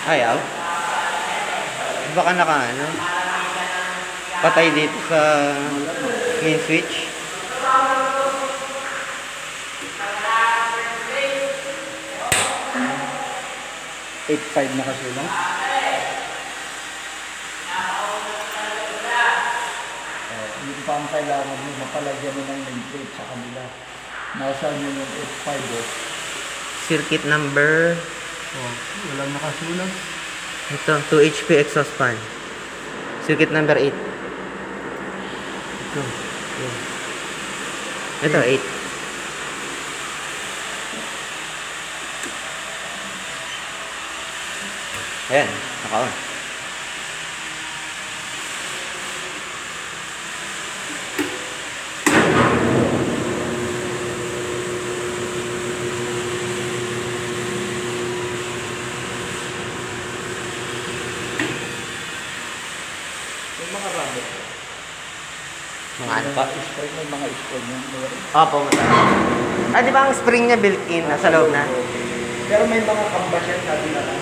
Ayaw? Baka naka ano? Patay dito sa main switch. $8.5 na kasulong. Yun pa ang kailangan mo, mapalagyan mo ng main plate sa kanila. Nasaan yun yung 8.5 eh. Circuit number. Oh, walang nakasulat. Ito, 2 HP exhaust fan. Circuit number 8. Ito. Ito, 8. Ayan, naka-on. Yung mga rubber. Mga ano pa? Spring, may mga spring yan. Opo, mataas. Ah, di ba ang spring niya built-in? Nasa loob na? Pero may mga kambas yan, sabi na lang.